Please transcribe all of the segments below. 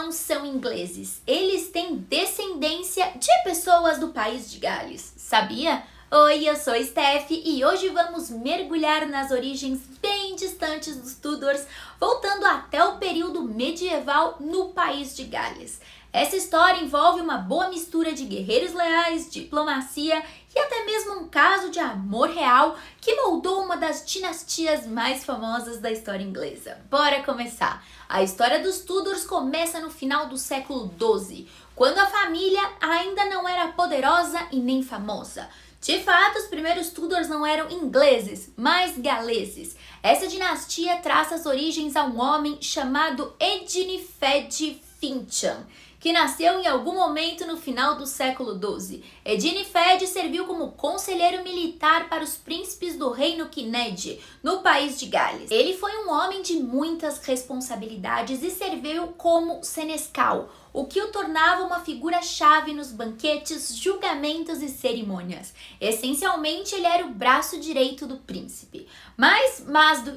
não são ingleses. Eles têm descendência de pessoas do país de Gales. Sabia? Oi, eu sou Steph e hoje vamos mergulhar nas origens bem distantes dos Tudors, voltando até o período medieval no país de Gales. Essa história envolve uma boa mistura de guerreiros leais, diplomacia e até mesmo um caso de amor real que moldou uma das dinastias mais famosas da história inglesa. Bora começar! A história dos Tudors começa no final do século XII, quando a família ainda não era poderosa e nem famosa. De fato, os primeiros Tudors não eram ingleses, mas galeses. Essa dinastia traça as origens a um homem chamado Eadnyfed Fincham, que nasceu em algum momento no final do século XII. Eadnyfed serviu como conselheiro militar para os príncipes do reino Cined, no país de Gales. Ele foi um homem de muitas responsabilidades e serviu como senescal, o que o tornava uma figura-chave nos banquetes, julgamentos e cerimônias. Essencialmente, ele era o braço direito do príncipe. Mas,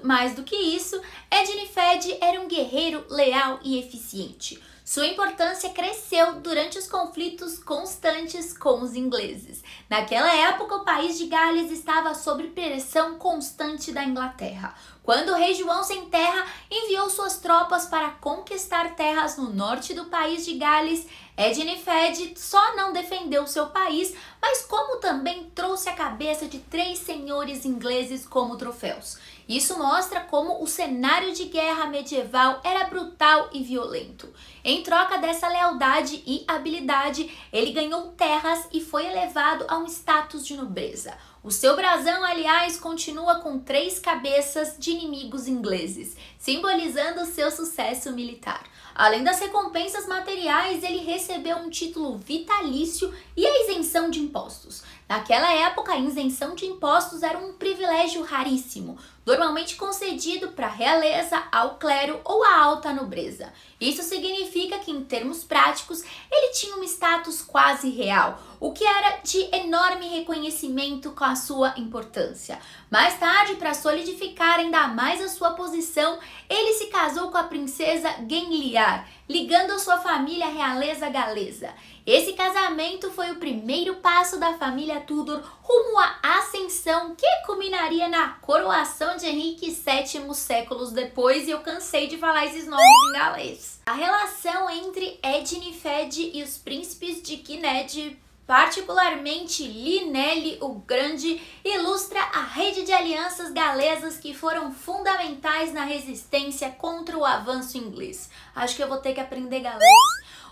mais do que isso, Eadnyfed era um guerreiro leal e eficiente. Sua importância cresceu durante os conflitos constantes com os ingleses. Naquela época, o país de Gales estava sob pressão constante da Inglaterra. Quando o rei João Sem Terra enviou suas tropas para conquistar terras no norte do país de Gales, Eadnyfed só não defendeu seu país, mas como também trouxe a cabeça de 3 senhores ingleses como troféus. Isso mostra como o cenário de guerra medieval era brutal e violento. Em troca dessa lealdade e habilidade, ele ganhou terras e foi elevado a um status de nobreza. O seu brasão, aliás, continua com 3 cabeças de inimigos ingleses, simbolizando seu sucesso militar. Além das recompensas materiais, ele recebeu um título vitalício e a isenção de impostos. Naquela época, a isenção de impostos era um privilégio raríssimo, normalmente concedido para a realeza, ao clero ou à alta nobreza. Isso significa que, em termos práticos, ele tinha um status quase real, o que era de enorme reconhecimento com a sua importância. Mais tarde, para solidificar ainda mais a sua posição, ele se casou com a princesa Genliar, ligando a sua família à realeza galesa. Esse casamento foi o primeiro passo da família Tudor rumo à ascensão que culminaria na coroação de Henrique VII séculos depois, e eu cansei de falar esses nomes em galês. A relação entre Eadnyfed e os príncipes de Cined, particularmente Lynele o Grande, ilustra a rede de alianças galesas que foram fundamentais na resistência contra o avanço inglês. Acho que eu vou ter que aprender galês.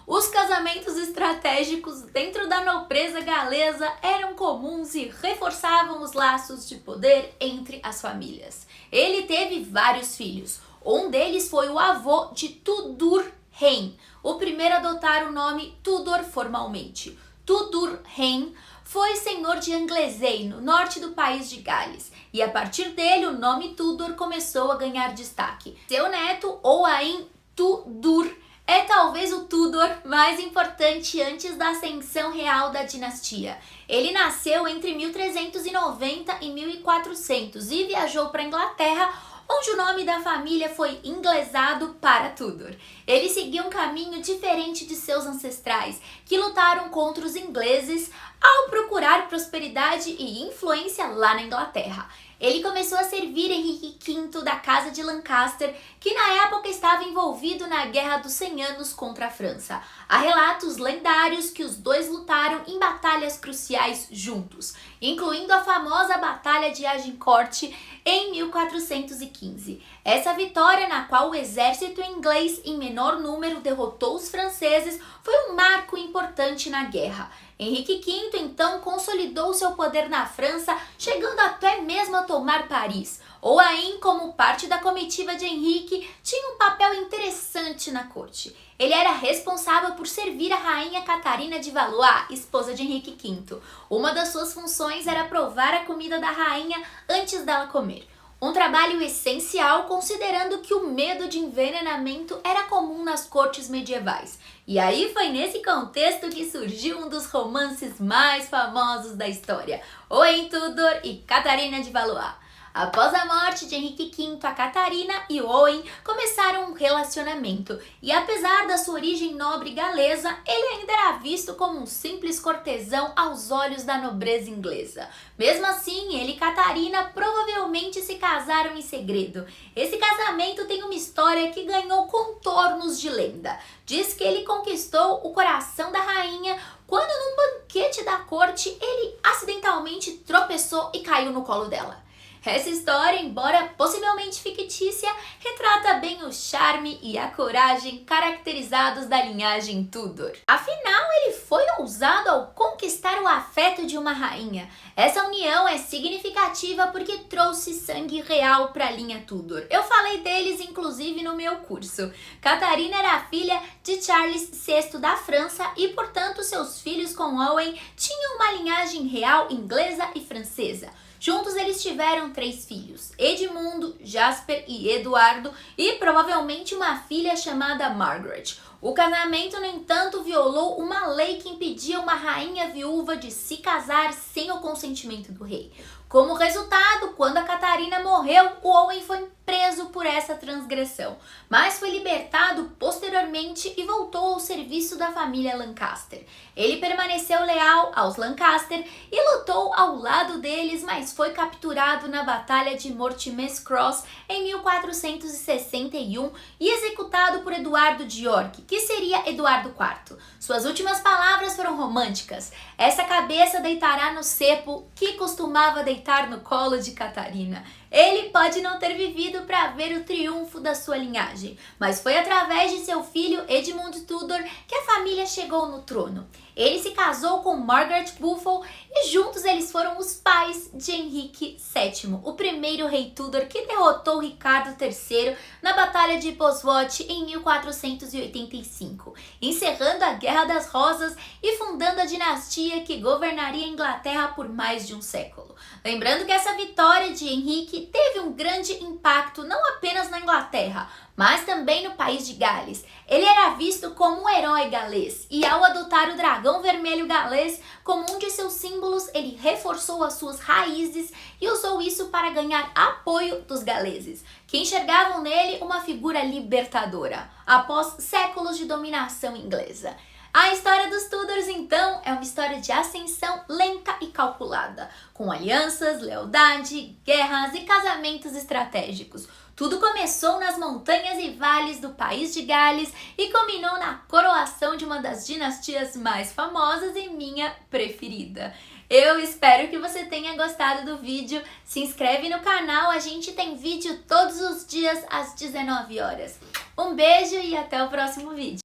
Os casamentos estratégicos dentro da nobreza galesa eram comuns e reforçavam os laços de poder entre as famílias. Ele teve vários filhos. Um deles foi o avô de Tudurhain, o primeiro a adotar o nome Tudor formalmente. Tudurhain foi senhor de Anglesey, no norte do país de Gales, e a partir dele o nome Tudor começou a ganhar destaque. Seu neto, Owain Tudur, é talvez o Tudor mais importante antes da ascensão real da dinastia. Ele nasceu entre 1390 e 1400 e viajou para a Inglaterra, onde o nome da família foi inglesado para Tudor. Ele seguiu um caminho diferente de seus ancestrais, que lutaram contra os ingleses ao procurar prosperidade e influência lá na Inglaterra. Ele começou a servir Henrique V da Casa de Lancaster, que na época estava envolvido na Guerra dos 100 Anos contra a França. Há relatos lendários que os dois lutaram em batalhas cruciais juntos, incluindo a famosa Batalha de Agincourt em 1415. Essa vitória, na qual o exército inglês em menor número derrotou os franceses, foi um marco importante na guerra. Henrique V então consolidou seu poder na França, chegando até mesmo a tomar Paris. Owain, como parte da comitiva de Henrique, tinha um papel interessante na corte. Ele era responsável por servir a rainha Catarina de Valois, esposa de Henrique V. Uma das suas funções era provar a comida da rainha antes dela comer. Um trabalho essencial, considerando que o medo de envenenamento era comum nas cortes medievais. E aí foi nesse contexto que surgiu um dos romances mais famosos da história, Owain Tudor e Catarina de Valois. Após a morte de Henrique V, a Catarina e Owen começaram um relacionamento, e apesar da sua origem nobre galesa, ele ainda era visto como um simples cortesão aos olhos da nobreza inglesa. Mesmo assim, ele e Catarina provavelmente se casaram em segredo. Esse casamento tem uma história que ganhou contornos de lenda. Diz que ele conquistou o coração da rainha quando num banquete da corte ele acidentalmente tropeçou e caiu no colo dela. Essa história, embora possivelmente fictícia, retrata bem o charme e a coragem caracterizados da linhagem Tudor. Afinal, ele foi ousado ao conquistar o afeto de uma rainha. Essa união é significativa porque trouxe sangue real para a linha Tudor. Eu falei deles inclusive no meu curso. Catarina era a filha de Charles VI da França e, portanto, seus filhos com Owen tinham uma linhagem real inglesa e francesa. Juntos eles tiveram 3 filhos, Edmundo, Jasper e Eduardo, e provavelmente uma filha chamada Margaret. O casamento, no entanto, violou uma lei que impedia uma rainha viúva de se casar sem o consentimento do rei. Como resultado, quando a Catarina morreu, o Owen foi preso por essa transgressão, mas foi libertado posteriormente e voltou ao serviço da família Lancaster. Ele permaneceu leal aos Lancaster e lutou ao lado deles, mas foi capturado na Batalha de Mortimer's Cross em 1461 e executado por Eduardo de York, que seria Eduardo IV. Suas últimas palavras foram românticas: "Essa cabeça deitará no cepo que costumava deitar no colo de Catarina." Ele pode não ter vivido para ver o triunfo da sua linhagem, mas foi através de seu filho Edmund Tudor que a família chegou no trono. Ele se casou com Margaret Beaufort e juntos eles foram os pais de Henrique VII, o primeiro rei Tudor que derrotou Ricardo III na Batalha de Bosworth em 1485, encerrando a Guerra das Rosas e fundando a dinastia que governaria a Inglaterra por mais de um século. Lembrando que essa vitória de Henrique teve um grande impacto não apenas na Inglaterra, mas também no país de Gales. Ele era visto como um herói galês e, ao adotar o dragão vermelho galês como um de seus símbolos, ele reforçou as suas raízes e usou isso para ganhar apoio dos galeses, que enxergavam nele uma figura libertadora, após séculos de dominação inglesa. A história dos Tudors, então, é uma história de ascensão lenta e calculada, com alianças, lealdade, guerras e casamentos estratégicos. Tudo começou nas montanhas e vales do país de Gales e culminou na coroação de uma das dinastias mais famosas e minha preferida. Eu espero que você tenha gostado do vídeo. Se inscreve no canal, a gente tem vídeo todos os dias às 19 horas. Um beijo e até o próximo vídeo.